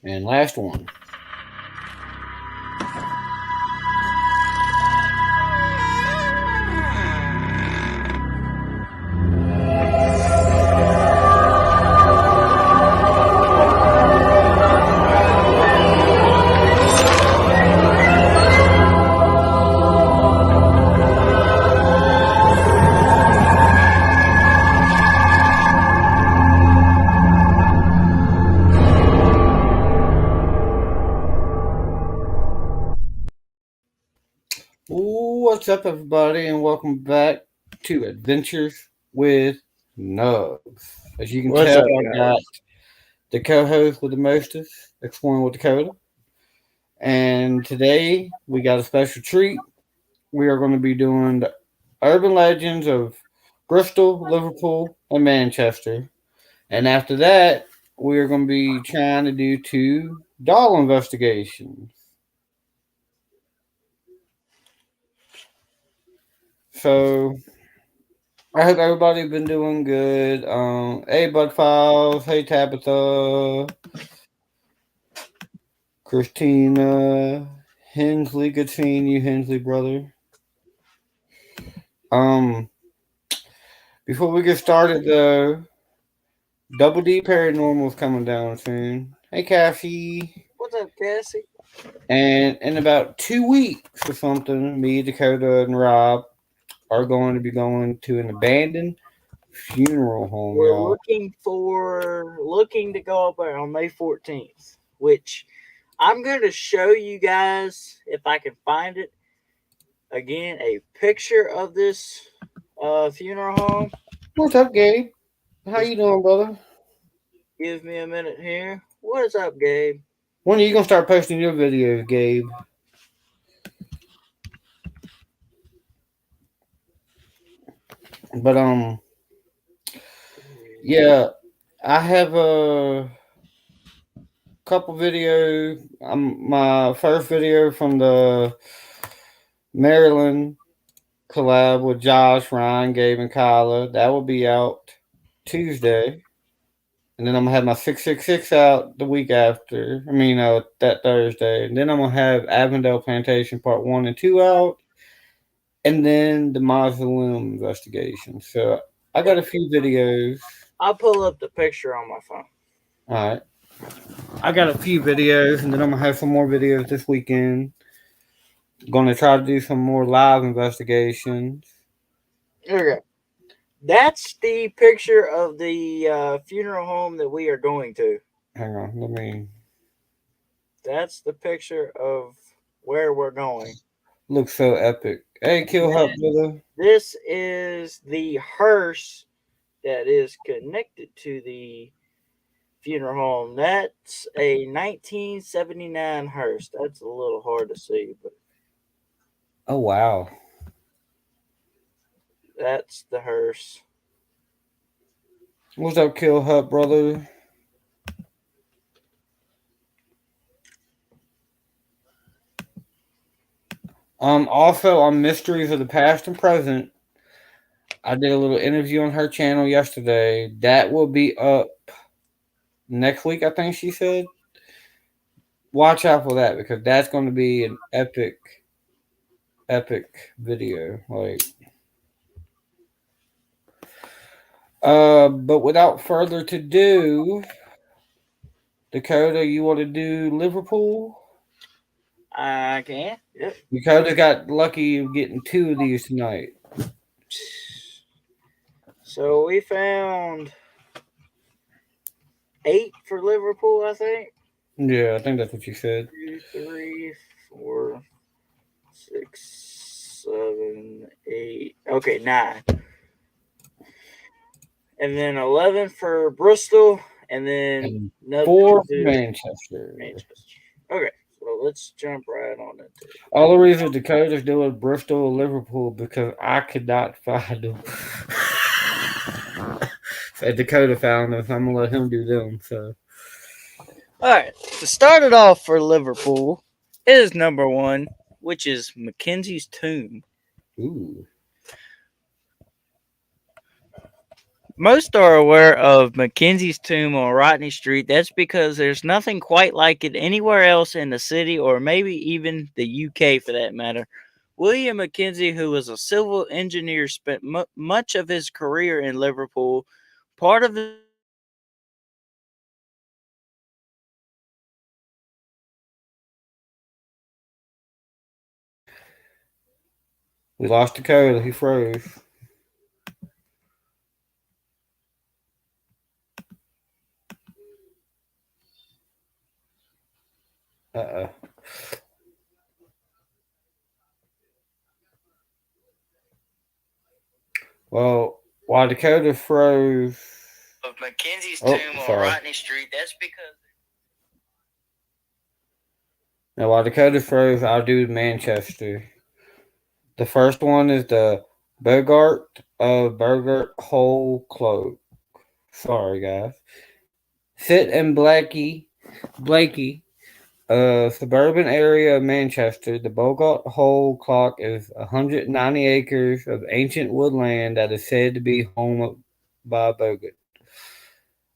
And last one. What's up, everybody, and welcome back to Adventures with Nugs. As you can What's tell, up, I got guys? the co-host with the mostest, exploring with Dakota, and today we got a special treat. We are going to be doing the urban legends of Bristol, Liverpool, and Manchester, and after that, we are going to be trying to do two doll investigations. So I hope everybody been doing good. Hey Bud Files, hey Tabitha, Christina, Hensley, good seeing you, Hensley brother. Um, Before we get started though, Double D Paranormal's coming down soon. Hey Cassie. What's up, Cassie? And in about 2 weeks or something, me, Dakota, and Rob are going to be going to an abandoned funeral home, We're y'all. looking to go up there on May 14th, which I'm going to show you guys if I can find it again a picture of this funeral home. What's up, Gabe? How Just you doing, brother? give me a minute here. What is up, Gabe? When are you gonna start posting your videos, Gabe? But yeah, I have a couple videos. My first video from the Maryland collab with Josh, Ryan, Gabe, and Kyla. That will be out Tuesday, and then I'm gonna have my 666 out the week after. That Thursday, and then I'm gonna have Avondale Plantation Part 1 and 2 out, and then the mausoleum investigation. So I got a few videos. I'll pull up the picture on my phone. All right. I got a few videos, and then I'm gonna have some more videos this weekend. Gonna try to do some more live investigations. Okay. That's the picture of the funeral home that we are going to. Hang on, let me. That's the picture of where we're going. Looks so epic. Hey, Kill Hut, brother. This is the hearse that is connected to the funeral home. That's a 1979 hearse. That's a little hard to see, but Oh wow. that's the hearse. What's up, Kill Hut, brother? Also on Mysteries of the Past and Present, I did a little interview on her channel yesterday. That will be up next week, I think she said. Watch out for that because that's going to be an epic video. But without further to do, Dakota, you want to do Liverpool? I can. Yep. Dakota got lucky getting two of these tonight. So we found 8 for Liverpool, I think. Yeah, I think that's what you said. 2, 3, 4, 6, 7, 8. Okay, 9. And then 11 for Bristol, and then And another four for 2 Manchester. Manchester. Okay, so let's jump right on into it. All the reason Dakota's doing Bristol or Liverpool because I could not find them. So Dakota found them, so I'm gonna let him do them. So All right, to start it off for Liverpool is number 1, which is Mackenzie's tomb. ooh. Most are aware of Mackenzie's tomb on Rodney Street. That's because there's nothing quite like it anywhere else in the city or maybe even the UK for that matter. William Mackenzie, who was a civil engineer, spent much of his career in Liverpool. Part of his work included building towers and bridges and constructing architectural structures. We lost Dakota. He froze. Uh oh. Well, while Dakota froze. Of Mackenzie's Oh, tomb on sorry. Rodney Street. That's because Now, while Dakota froze, I'll do Manchester. The first one is the Bogart of Bogart Hole Cloak. Sorry, guys. Sit in Blakey, a suburban area of Manchester. The Bogart Hole Clock is 190 acres of ancient woodland that is said to be home by Bogart,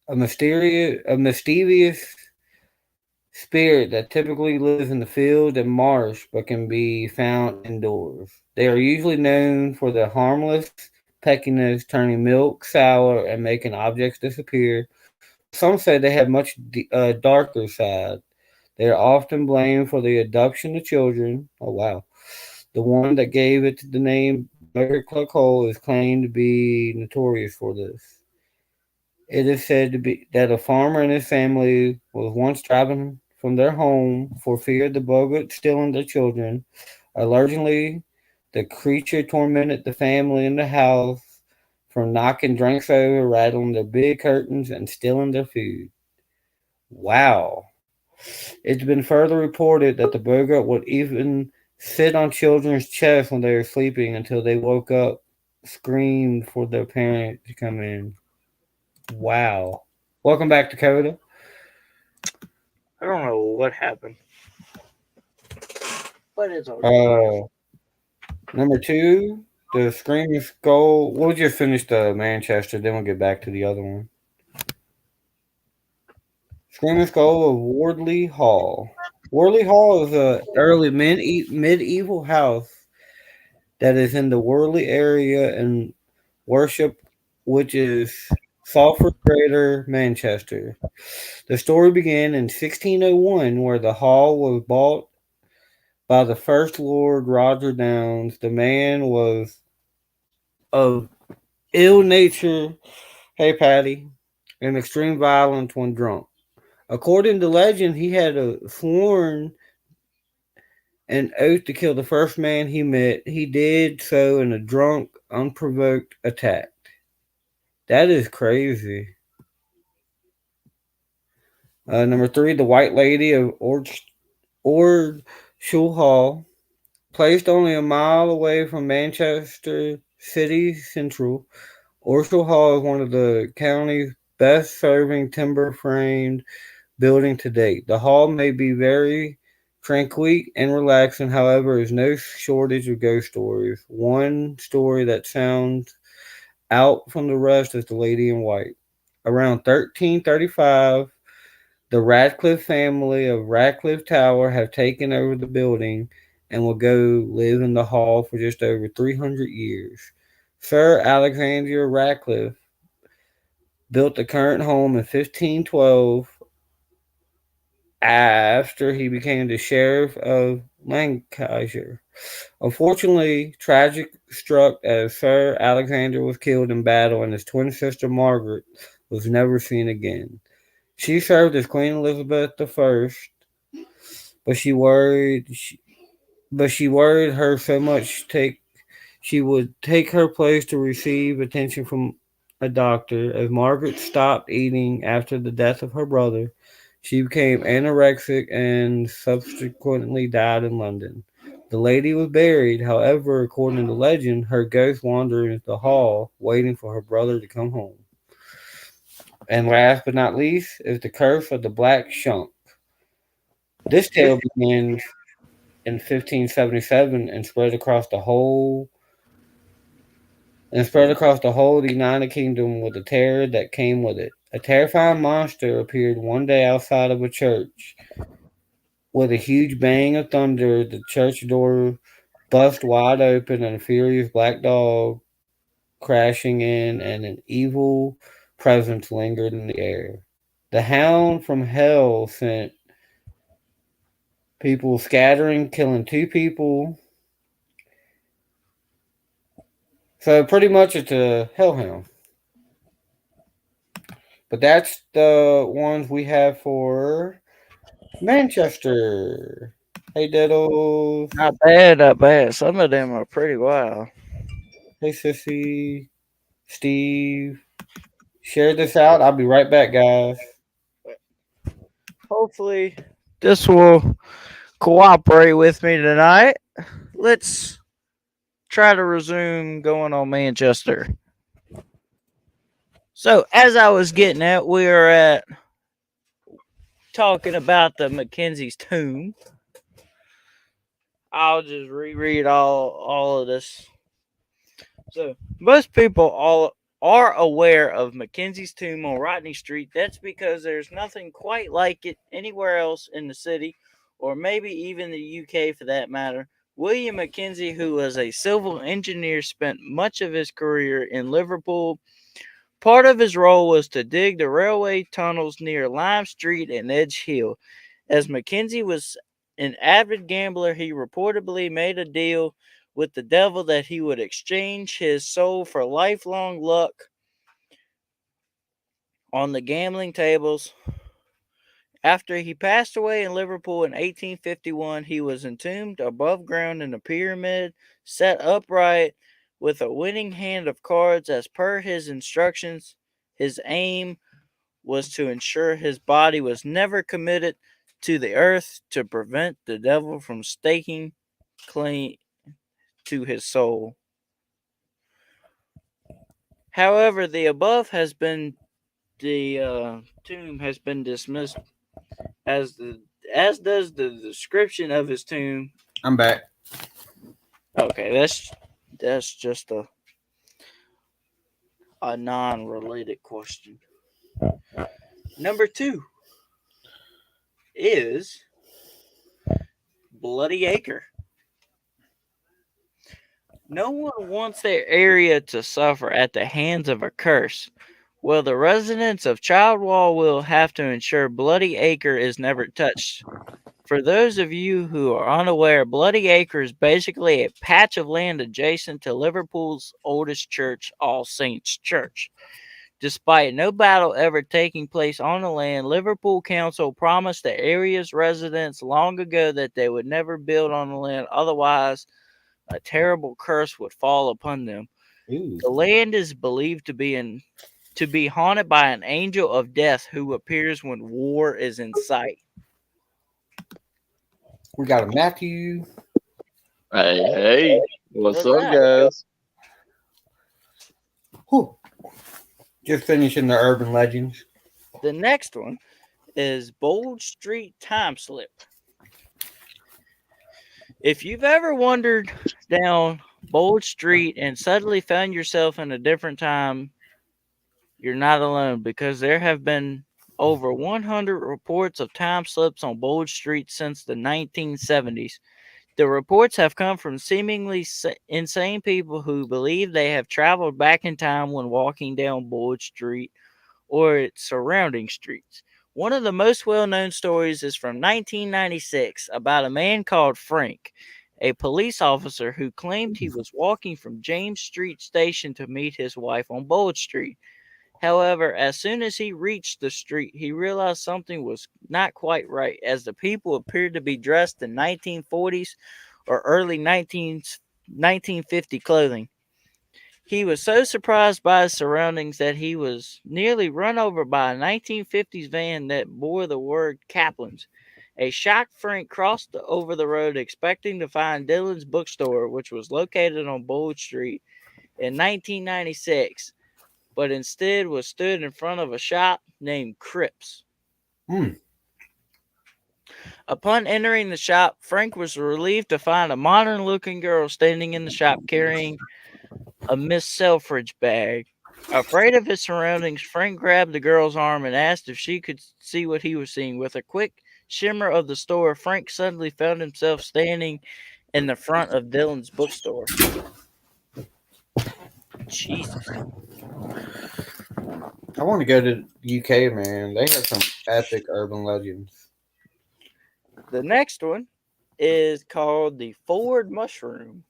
a mischievous spirit that typically lives in the field and marsh but can be found indoors. They are usually known for their harmless peckiness, turning milk sour and making objects disappear. But some say they have much darker side. They are often blamed for the abduction of children. Oh wow! The one that gave it the name Bogart Cluck Hole is claimed to be notorious for this. It is said to be that a farmer and his family was once driving from their home for fear of the bogut stealing their children. Allegedly, the creature tormented the family in the house from knocking drinks over, rattling their big curtains, and stealing their food. Wow. It's been further reported that the bogut would even sit on children's chests when they were sleeping until they woke up, screamed for their parent to come in. Wow. Welcome back, Dakota. I don't know what happened, but it's all good. Uh, Number two, the Screaming Skull. We'll just finish the Manchester, then we'll get back to the other one. Screaming Skull of Wardley Hall. Wardley Hall is a early medieval house that is in the Worley area and worship, which is Salford Greater Manchester. The story began in 1601, where the hall was bought by the first Lord Roger Downes. The man was of ill nature, hey Patty, and extreme violence when drunk. According to legend, he had sworn an oath to kill the first man he met. He did so in a drunk, unprovoked attack. That is crazy. Number three, the White Lady of Ordshall Hall, placed only a mile away from Manchester City Central. Orchard Hall is one of the county's best serving timber framed building to date. The hall may be very tranquil and relaxing, however, there is no shortage of ghost stories. One story that sounds out from the rest is the Lady in White. Around 1335, the Radcliffe family of Radcliffe Tower have taken over the building and will go live in the hall for just over 300 years. Sir Alexander Radcliffe built the current home in 1512 after he became the Sheriff of Lancashire. Unfortunately, tragic struck as Sir Alexander was killed in battle and his twin sister Margaret was never seen again. She served as Queen Elizabeth I, but she worried her so much take she would take her place to receive attention from a doctor. As Margaret stopped eating after the death of her brother, she became anorexic and subsequently died in London. The lady was buried, however, according to legend, her ghost wandered into the hall, waiting for her brother to come home. And last but not least is the curse of the Black Shunk. This tale begins in 1577 and spread across the whole and spread across the whole of the United Kingdom with the terror that came with it. A terrifying monster appeared one day outside of a church. With a huge bang of thunder, the church door bust wide open, and a furious black dog crashing in, and an evil presence lingered in the air. The hound from hell sent people scattering, killing two people. So pretty much it's a hellhound. But that's the ones we have for Manchester. Hey Diddles. Not bad, not bad. Some of them are pretty wild. Hey Sissy. Steve. Share this out. I'll be right back, guys. Hopefully, this will cooperate with me tonight. Let's try to resume going on Manchester. So, as I was getting at, we are at talking about the Mackenzie's tomb. I'll just reread all of this. So, most people all are aware of Mackenzie's tomb on Rodney Street. That's because there's nothing quite like it anywhere else in the city, or maybe even the UK for that matter. William Mackenzie, who was a civil engineer, spent much of his career in Liverpool. Part of his role was to dig the railway tunnels near Lime Street and Edge Hill. As Mackenzie was an avid gambler, he reportedly made a deal with the devil that he would exchange his soul for lifelong luck on the gambling tables. After he passed away in Liverpool in 1851, he was entombed above ground in a pyramid set upright with a winning hand of cards as per his instructions. His aim was to ensure his body was never committed to the earth to prevent the devil from staking claim to his soul. However, the tomb has been dismissed as as does the description of his tomb. I'm back. Okay, that's just a non-related question. Number 2 is Bloody Acre. No one wants their area to suffer at the hands of a curse. Well, the residents of Childwall will have to ensure Bloody Acre is never touched. For those of you who are unaware, Bloody Acre is basically a patch of land adjacent to Liverpool's oldest church, All Saints Church. Despite no battle ever taking place on the land, Liverpool Council promised the area's residents long ago that they would never build on the land, otherwise a terrible curse would fall upon them. Ooh. The land is believed to be haunted by an angel of death who appears when war is in sight. We got a Matthew. Hey, what's What's up, that? guys? Whew. Just finishing the urban legends. The next one is Bold Street Time Slip. If you've ever wandered down Bold Street and suddenly found yourself in a different time, you're not alone, because there have been over 100 reports of time slips on Bold Street since the 1970s. The reports have come from seemingly insane people who believe they have traveled back in time when walking down Bold Street or its surrounding streets. One of the most well-known stories is from 1996 about a man called Frank, a police officer who claimed he was walking from James Street Station to meet his wife on Bold Street. However, as soon as he reached the street, he realized something was not quite right, as the people appeared to be dressed in 1940s or early 1950 clothing. He was so surprised by his surroundings that he was nearly run over by a 1950s van that bore the word Kaplan's. A shocked Frank crossed over the road expecting to find Dylan's bookstore, which was located on Bold Street, in 1996, but instead was stood in front of a shop named Cripps. Upon entering the shop, Frank was relieved to find a modern-looking girl standing in the shop carrying a Miss Selfridge bag. Afraid of his surroundings, Frank grabbed the girl's arm and asked if she could see what he was seeing. With a quick shimmer of the store, Frank suddenly found himself standing in the front of Dylan's bookstore. Jesus. I want to go to UK, man. They have some epic urban legends. The next one is called the Forward Mushroom.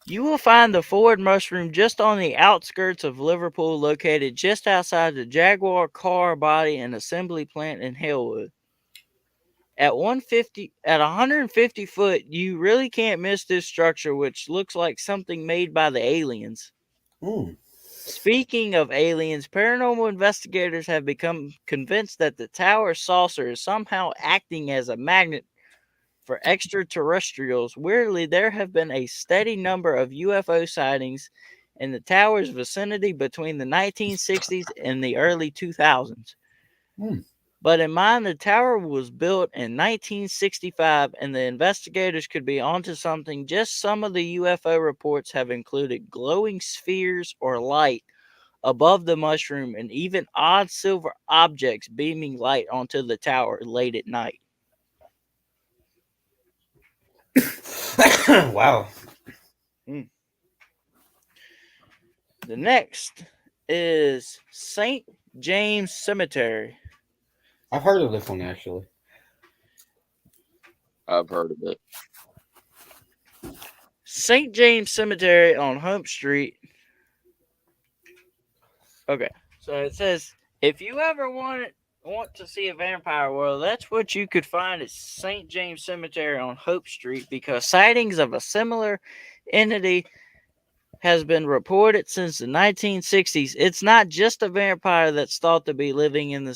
You will find the Forward Mushroom just on the outskirts of Liverpool, located just outside the Jaguar car body and assembly plant in Halewood. At 150 foot, you really can't miss this structure, which looks like something made by the aliens. Mm. Speaking of aliens, paranormal investigators have become convinced that the tower saucer is somehow acting as a magnet for extraterrestrials. Weirdly, there have been a steady number of UFO sightings in the tower's vicinity between the 1960s and the early 2000s. Mm. But in mind, the tower was built in 1965, and the investigators could be onto something. Just some of the UFO reports have included glowing spheres or light above the mushroom, and even odd silver objects beaming light onto the tower late at night. Wow. The next is St. James Cemetery. I've heard of this one actually. I've heard of it. St. James Cemetery on Hump Street. Okay, so it says if you ever want to see a vampire world, that's what you could find at St. James Cemetery on Hope Street, because sightings of a similar entity has been reported since the 1960s. It's not just a vampire that's thought to be living in the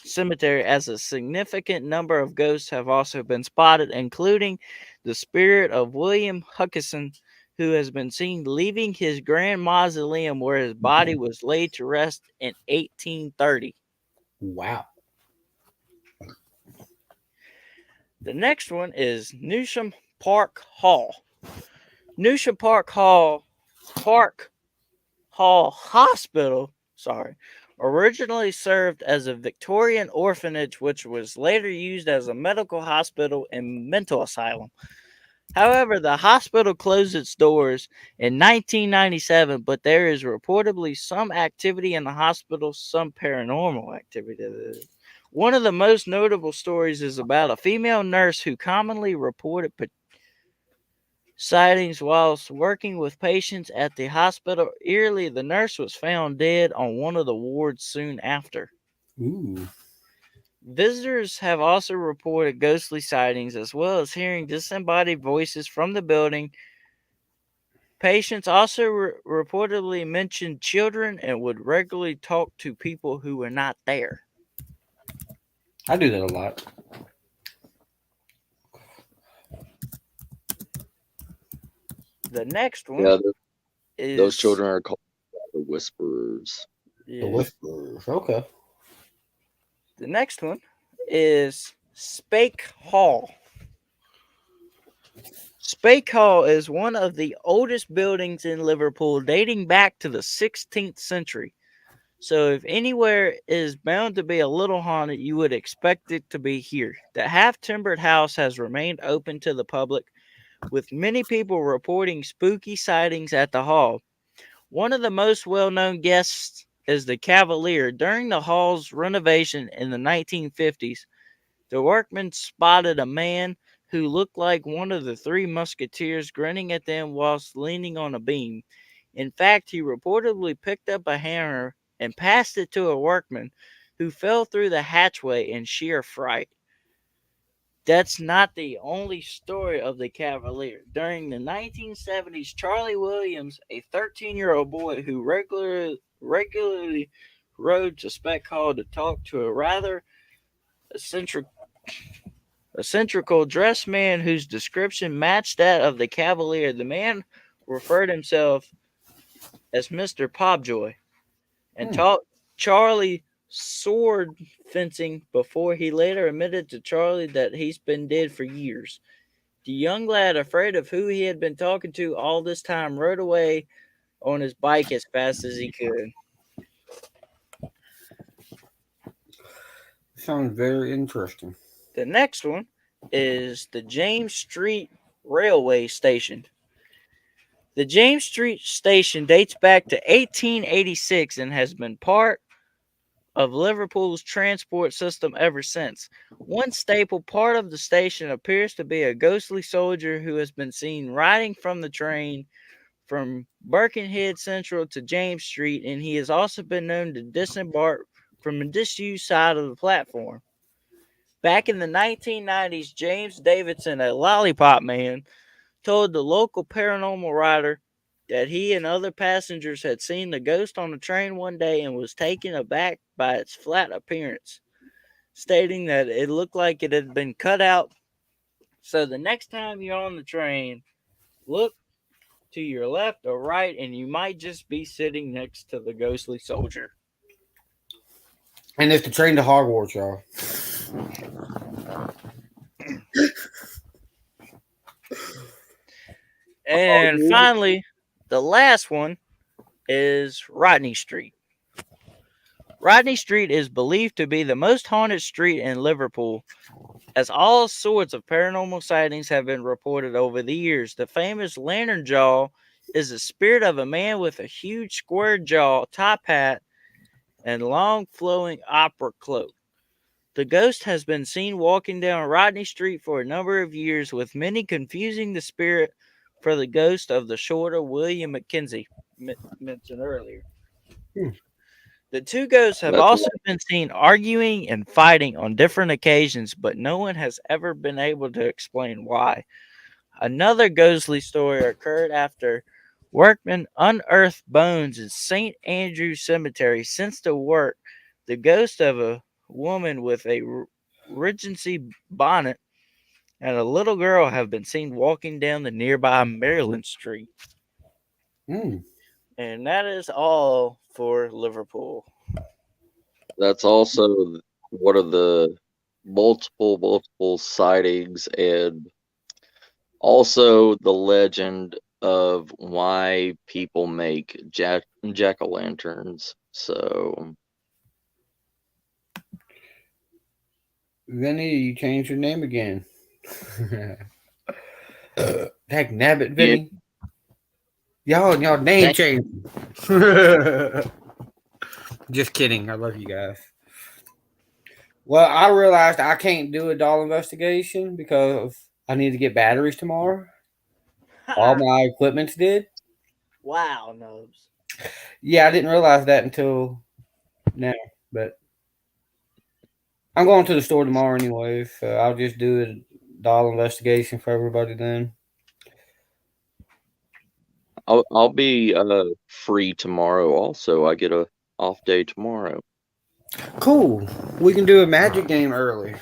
cemetery, as a significant number of ghosts have also been spotted, including the spirit of William Huckisson, who has been seen leaving his grand mausoleum where his body was laid to rest in 1830. Wow. The next one is Newsham Park Hall. Newsham Park Hall Hospital, originally served as a Victorian orphanage, which was later used as a medical hospital and mental asylum. However, the hospital closed its doors in 1997, but there is reportedly some activity in the hospital, some paranormal activity. One of the most notable stories is about a female nurse who commonly reported sightings whilst working with patients at the hospital. Eerily, the nurse was found dead on one of the wards soon after. Ooh. Visitors have also reported ghostly sightings, as well as hearing disembodied voices from the building. Patients also reportedly mentioned children and would regularly talk to people who were not there. I do that a lot. The next one Yeah, is those children are called the Whisperers. The Whisperers. Okay. The next one is Spake Hall. Spake Hall is one of the oldest buildings in Liverpool, dating back to the 16th century. So if anywhere is bound to be a little haunted, you would expect it to be here. The half-timbered house has remained open to the public, with many people reporting spooky sightings at the hall. One of the most well-known guests is the Cavalier. During the hall's renovation in the 1950s, the workmen spotted a man who looked like one of the three musketeers grinning at them whilst leaning on a beam. In fact, he reportedly picked up a hammer and passed it to a workman who fell through the hatchway in sheer fright. That's not the only story of the Cavalier. During the 1970s, Charlie Williams, a 13-year-old boy who regularly rode to Spec Hall to talk to a rather eccentrical dressed man whose description matched that of the Cavalier. The man referred himself as Mr. Pobjoy and taught Charlie sword fencing before he later admitted to Charlie that he's been dead for years. The young lad, afraid of who he had been talking to all this time, rode away on his bike as fast as he could. Sounds very interesting. The next one is the James Street Railway Station. The James Street Station dates back to 1886 and has been part of Liverpool's transport system ever since. One staple part of the station appears to be a ghostly soldier who has been seen riding from the train from Birkenhead Central to James Street, and he has also been known to disembark from a disused side of the platform. Back in the 1990s, James Davidson, a lollipop man, told the local paranormal writer that he and other passengers had seen the ghost on the train one day and was taken aback by its flat appearance, stating that it looked like it had been cut out. So the next time you're on the train, look to your left or right, and you might just be sitting next to the ghostly soldier. And it's the train to Hogwarts, y'all. And finally, the last one is Rodney Street. Rodney Street is believed to be the most haunted street in Liverpool, as all sorts of paranormal sightings have been reported over the years. The famous Lantern Jaw is the spirit of a man with a huge square jaw, top hat, and long flowing opera cloak. The ghost has been seen walking down Rodney Street for a number of years, with many confusing the spirit for the ghost of the shorter William Mackenzie mentioned earlier. The two ghosts have That's also been seen arguing and fighting on different occasions, but no one has ever been able to explain why. Another ghostly story occurred after workmen unearthed bones in St. Andrew's Cemetery. Since the work, the ghost of a woman with a Regency bonnet and a little girl have been seen walking down the nearby Maryland Street. Mm. And that is all for Liverpool. That's also one of the multiple sightings, and also the legend of why people make jack-o'-lanterns. So Vinny, you changed your name again. Heck, nabbit, yeah, Vinny. Y'all name change. Just kidding. I love you guys. Well, I realized I can't do a doll investigation because I need to get batteries tomorrow. All my equipment's did. Wow, Nubs. Yeah, I didn't realize that until now. But I'm going to the store tomorrow anyway, so I'll just do a doll investigation for everybody then. I'll be free tomorrow. Also, I get a off day tomorrow. Cool. We can do a magic game early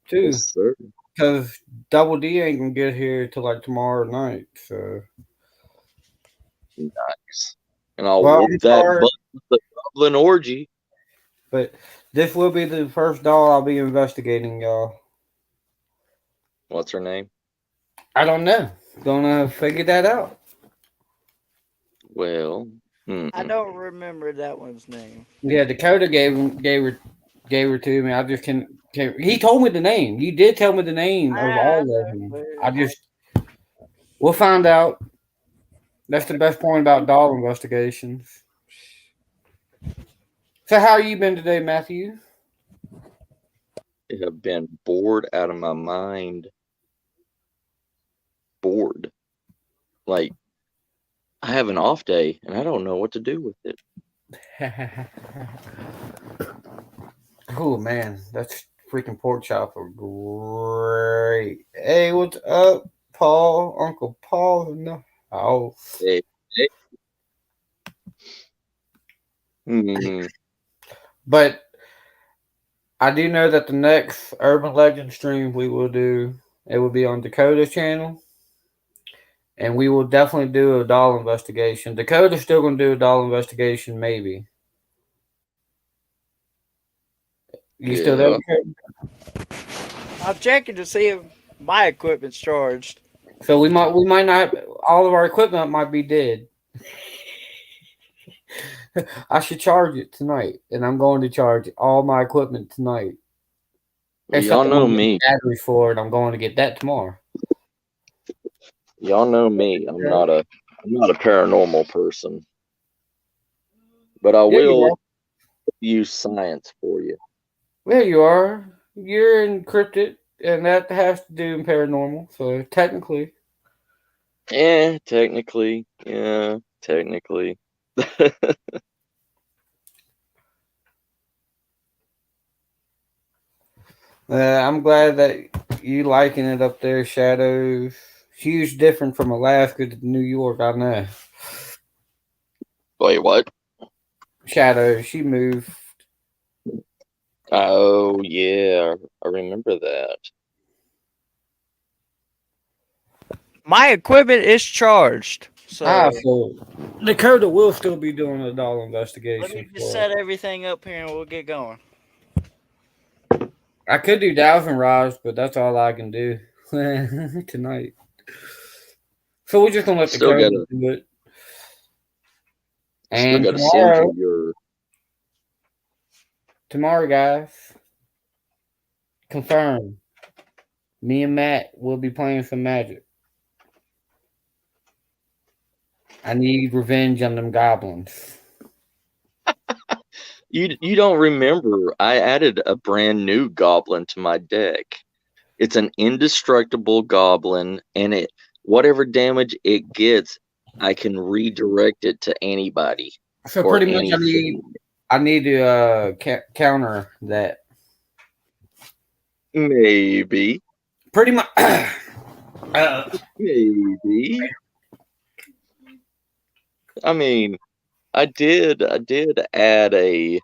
too, Yes, sir. because Double D ain't gonna get here till like tomorrow night. So, Nice. And I'll well, whoop I'm that sorry, butt with the goblin orgy. but this will be the first doll I'll be investigating, y'all. What's her name? I don't know. Gonna figure that out. Well, I don't remember that one's name. Yeah, Dakota gave her to me. I just can't. He told me the name. You did tell me the name of all of them. We'll find out. That's the best point about doll investigations. So, how you been today, Matthew? I have been bored out of my mind. Bored. Like, I have an off day and I don't know what to do with it. Oh man, that's freaking pork chop are great. Hey, what's up, Paul? Uncle Paul? No. Oh. Hey, hey. But I do know that the next Urban Legend stream we will do, it will be on Dakota's channel. And we will definitely do a doll investigation. Dakota's still going to do a doll investigation, maybe. You still there, Dakota? I'm checking to see if My equipment's charged. So we might not. All of our equipment might be dead. I should charge it tonight, and I'm going to charge all my equipment tonight. Well, Except y'all the know one with me. batteries for it. I'm going to get that tomorrow. Y'all know me. I'm not a paranormal person, but I Yeah, you will are. use science for you. Yeah, you are. You're encrypted, and that has to do in paranormal. So technically, Technically. Yeah, technically. I'm glad that you liking it up there, Shadows. Huge difference from Alaska to New York. I know. Wait, what? Shadows. She moved. Oh, yeah, I remember that. My equipment is charged. So So Dakota will still be doing a doll let me investigation just for us. set everything up here and we'll get going. I could do Dowsing Rods, but that's all I can do tonight. So we're just gonna let Still Dakota gotta, do it. still And gotta send tomorrow, you your. guys, confirm. Me and Matt will be playing some Magic. I need revenge on them goblins. You don't remember? I added a brand new goblin to my deck. It's an indestructible goblin, and whatever damage it gets, I can redirect it to anybody So or pretty much, anything. I need to counter that. Maybe. Pretty much. Maybe. I mean, I did add a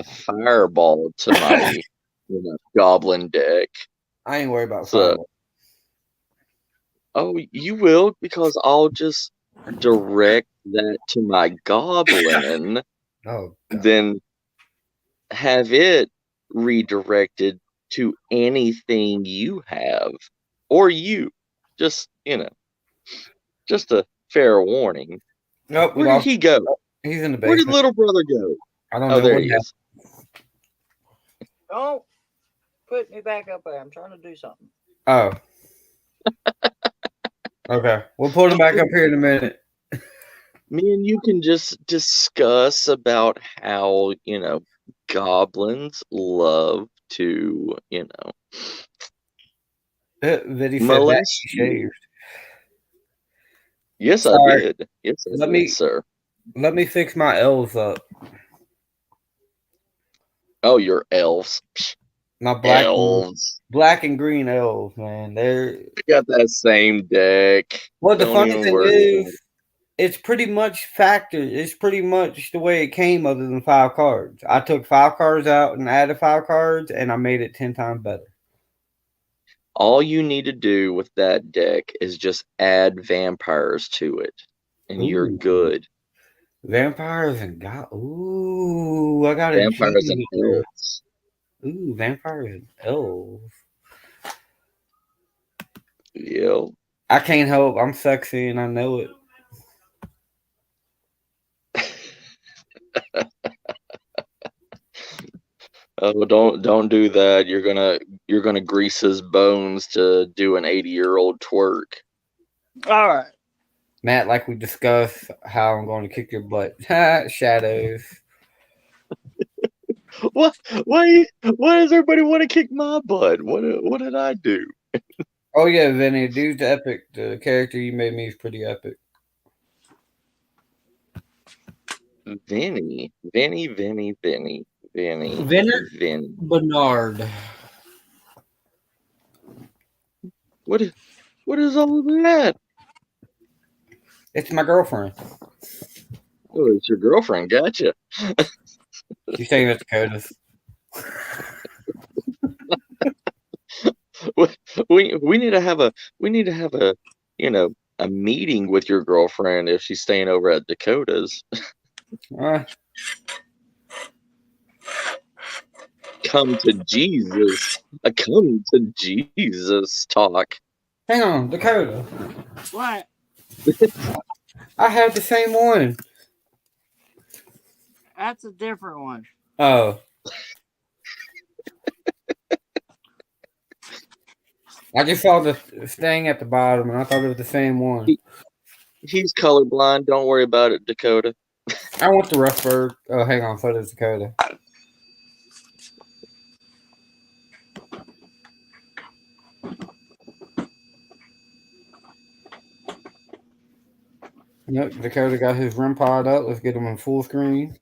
fireball to my goblin deck. I ain't worried about So, fireball. oh, you will, because I'll just direct that to my goblin, Oh, God. then have it redirected to anything you have, or you. Just, just a fair warning. Nope, we Where did lost. he go? He's in the Where did basement. little brother go? I don't Oh, know there what he happened. is. Don't put me back up there. I'm trying to do something. Oh. Okay. We'll put him back up here in a minute. Me and you can just discuss about how, goblins love to, Vinny said that molest he you. shaved. Yes, I Sorry. did. Yes, I Let did, me sir. fix my elves up. Oh, your elves. My Elves. black and green elves, man. They're I got that same deck. well. The Don't funny even thing worry about it. is, it's pretty much factored. It's pretty much the way it came, other than 5 cards. I took 5 cards out and added 5 cards, and I made it 10 times better. All you need to do with that deck is just add vampires to it, and you're Ooh, good. vampires and god. Ooh, I got a Vampires and genius. elves. Ooh, vampires and elves. Yeah. I can't help. I'm sexy and I know it. Oh, don't do that. You're gonna grease his bones to do an 80-year-old twerk. All right. Matt, like we discussed, how I'm going to kick your butt. Shadows. What? Why does everybody want to kick my butt? What did I do? Oh yeah, Vinny, dude's epic. The character you made me is pretty epic. Vinny. Vinny Bernard. What is all of that? It's my girlfriend. Oh, it's your girlfriend. Gotcha. She's staying at Dakota's. We need to have a a meeting with your girlfriend if she's staying over at Dakota's. come to Jesus. A come to Jesus talk. Hang on, Dakota. What? I have the same one. That's a different one. Oh. I just saw the thing at the bottom, and I thought it was the same one. He's colorblind. Don't worry about it, Dakota. I want the rough bird. Oh, hang on. So does Dakota. Yep, Dakota got his REM pod up. Let's get him in full screen.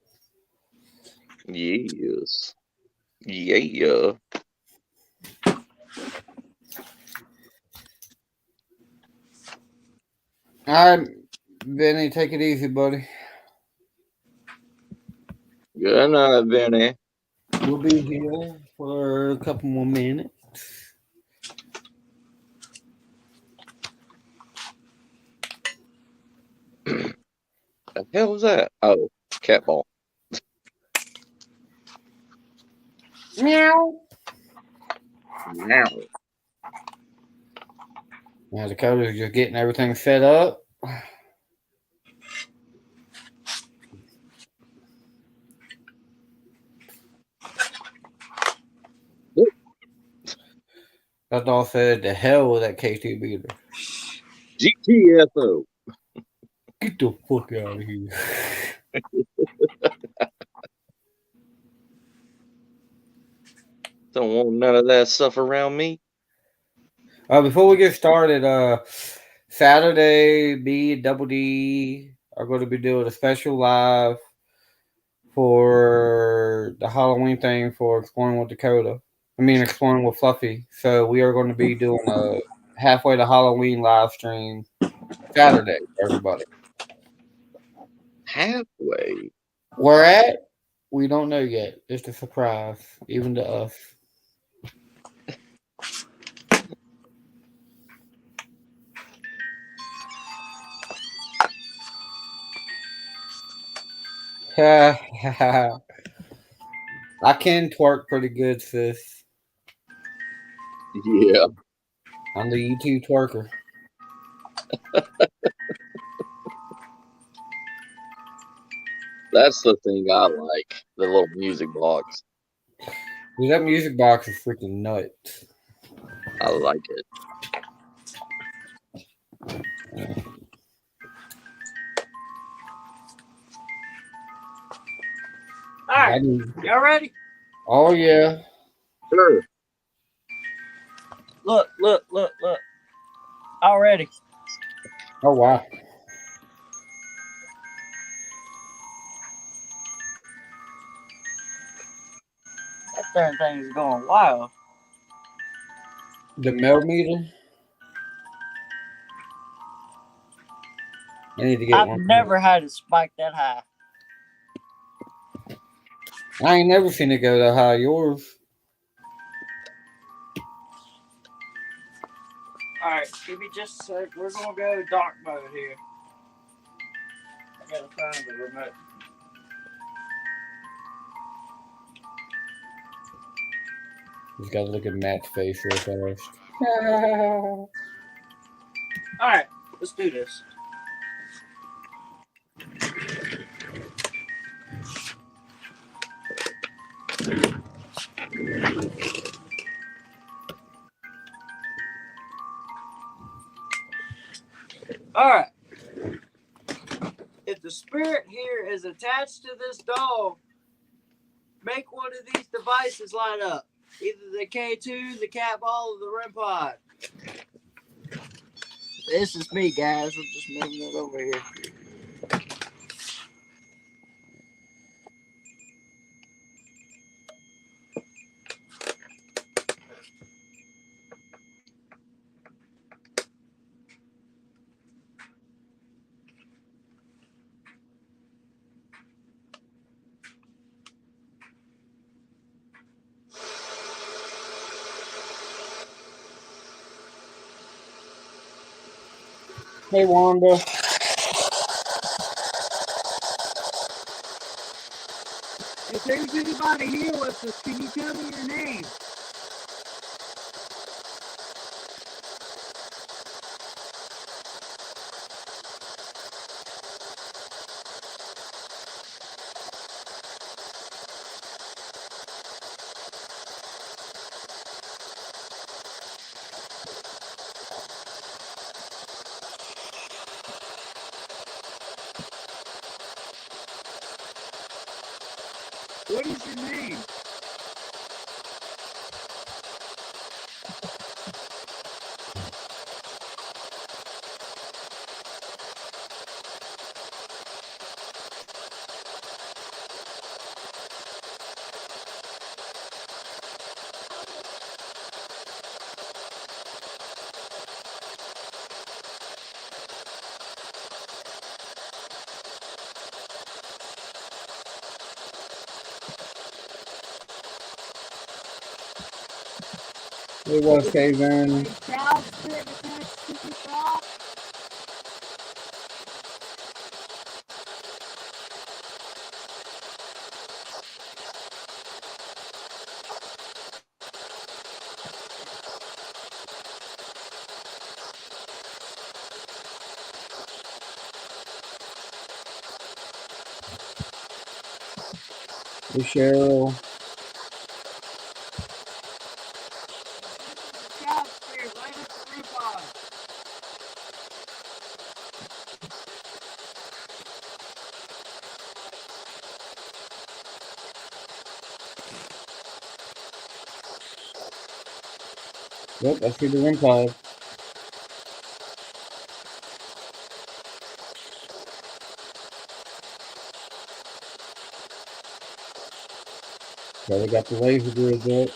Yes. Yeah. All right, Benny, take it easy, buddy. Good night, Vinny. We'll be here for a couple more minutes. The hell was that? Oh, cat ball. Meow. Now. Now Dakota's just getting everything set up. That dog said, "The hell with that KT beater. GTFO. Get the fuck out of here." Don't want none of that stuff around me. Before we get started, Saturday, B Double D are going to be doing a special live for the Halloween thing for Exploring with Dakota. Exploring with Fluffy. So we are going to be doing a halfway to Halloween live stream Saturday for everybody. Halfway. Where at? We don't know yet. It's a surprise, even to us. I can twerk pretty good, sis. Yeah. I'm the YouTube twerker. That's the thing I like. The little music box. Dude, that music box is freaking nuts. I like it. All right, y'all ready? Oh yeah. Sure. Look. Already. Oh wow. That darn thing is going wild. The millimeter. I need to get one. I've never had it spike that high. I ain't never seen it go that high. Yours? All right, give me just a sec. We're gonna go dark mode here. I gotta find the remote. Just gotta look at Matt's face real fast. All right, let's do this. All right. If the spirit here is attached to this dog, make one of these devices light up. Either the K2, the cat ball, or the REM pod. This is me, guys. I'm just moving it over here. Hey Wanda. there's anybody here with us, can you tell me your name? What is your name? It was caving. Child spirit attached to the top. The Cheryl. Child spirit right up the roof on. Yep, I see the wind pod. So we got the laser grids up.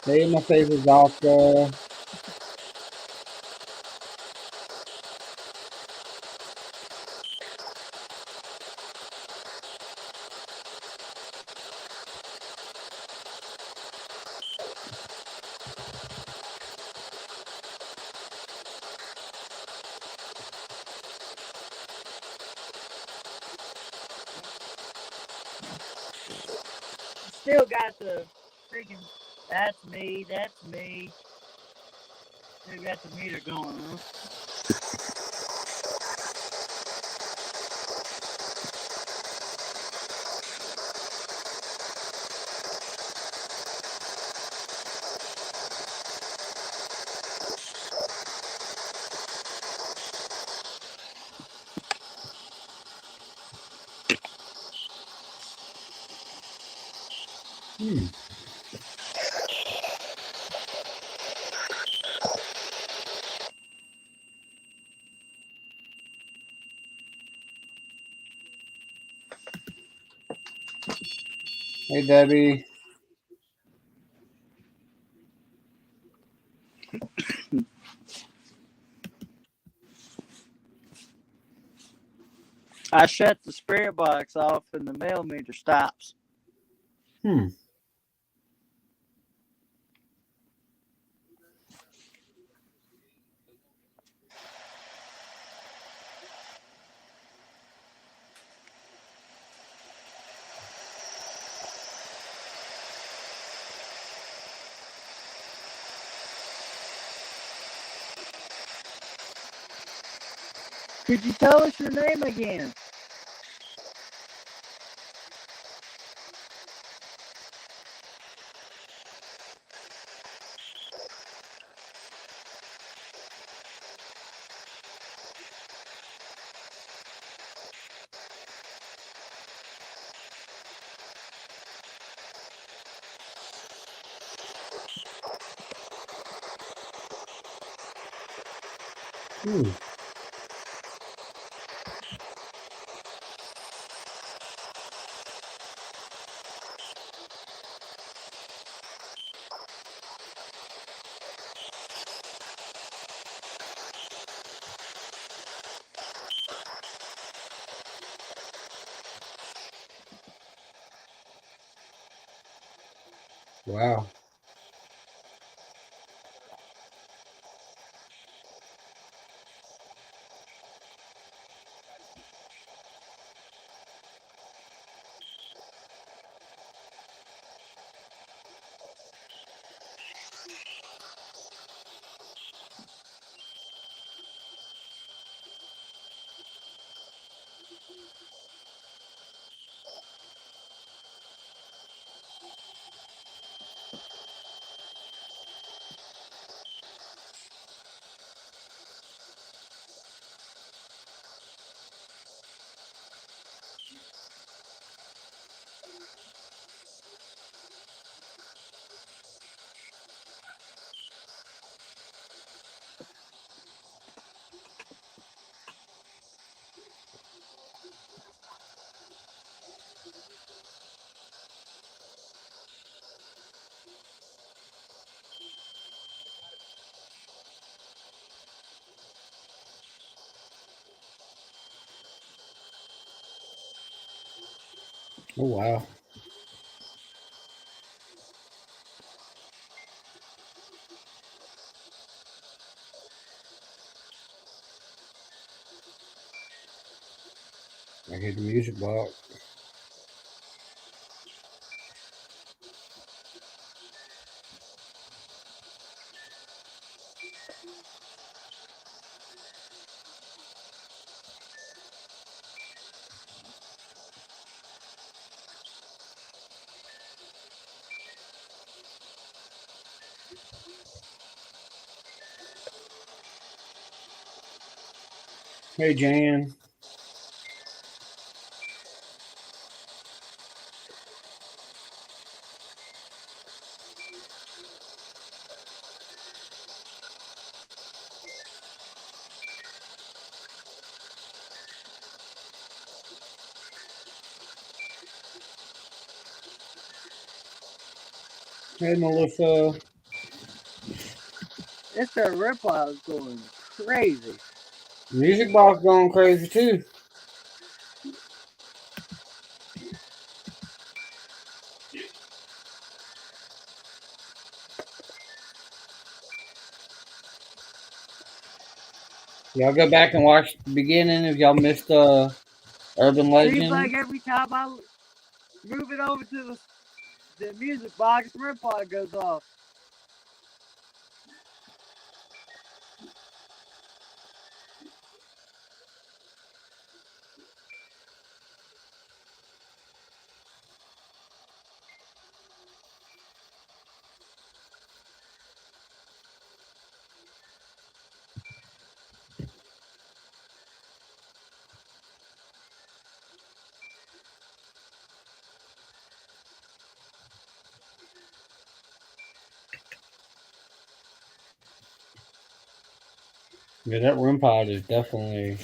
Hey, my favorite Zalka. Still got the freaking, that's me, that's me. Still got the meter going, huh? Hey, Debbie. I shut the spirit box off and the mail meter stops. Hmm. Could you tell us your name again? Wow. Oh wow. I hear the music box. Hey Jan. Hey Melissa. It's the ripple is going crazy. Music box going crazy too. Y'all go back and watch the beginning if y'all missed Urban Seems like Legend. every time I move it over to the music box, ripple goes off. Yeah, that room pod is definitely.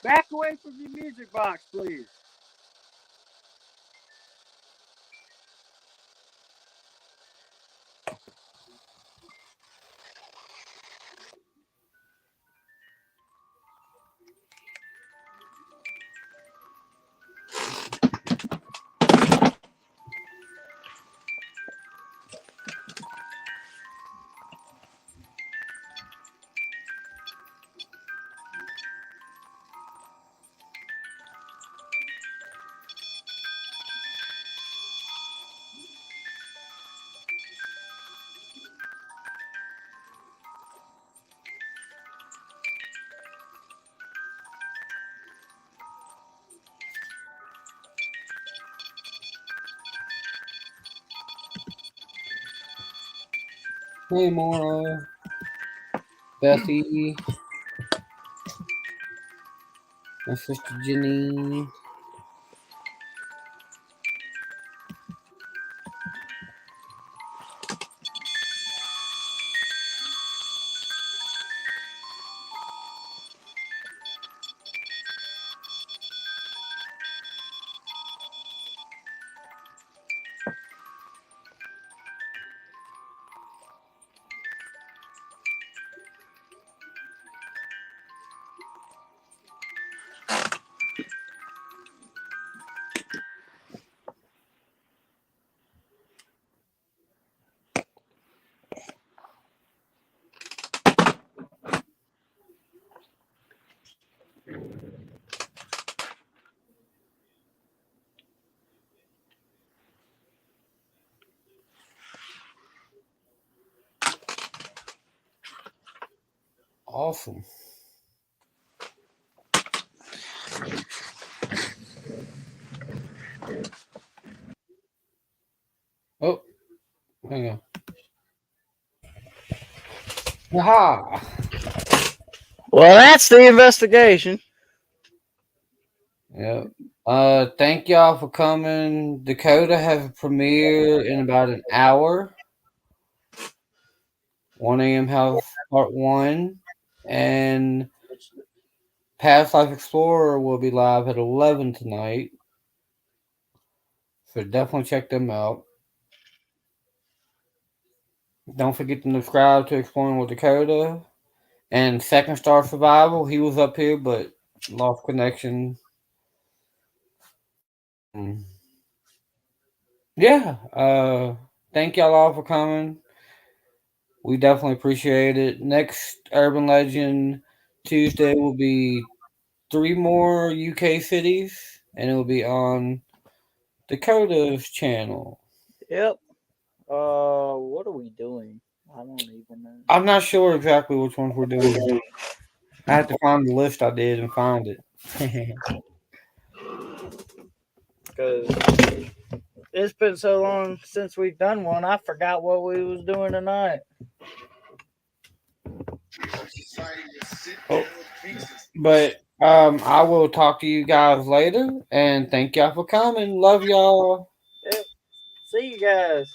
Back away from the music box, please. Hey, Mora. Bessie. My sister Jenny. Awesome. Oh, hang on. Aha! Well, that's the investigation. Yep. Thank y'all for coming. Dakota has a premiere in about an hour. 1 a.m. House Part 1. And Past Life Explorer will be live at 11 tonight. So definitely check them out. Don't forget to subscribe to Exploring with Dakota. And Second Star Survival, he was up here but lost connection. Yeah. Thank y'all all for coming. We definitely appreciate it. Next Urban Legend Tuesday will be 3 more UK cities, and it will be on Dakota's channel. Yep. What are we doing? I don't even know. I'm not sure exactly which ones we're doing. I have to find the list I did and find it. Because it's been so long since we've done one, I forgot what we was doing tonight. Oh, but I will talk to you guys later, and thank y'all for coming. Love y'all. Yep. See you guys.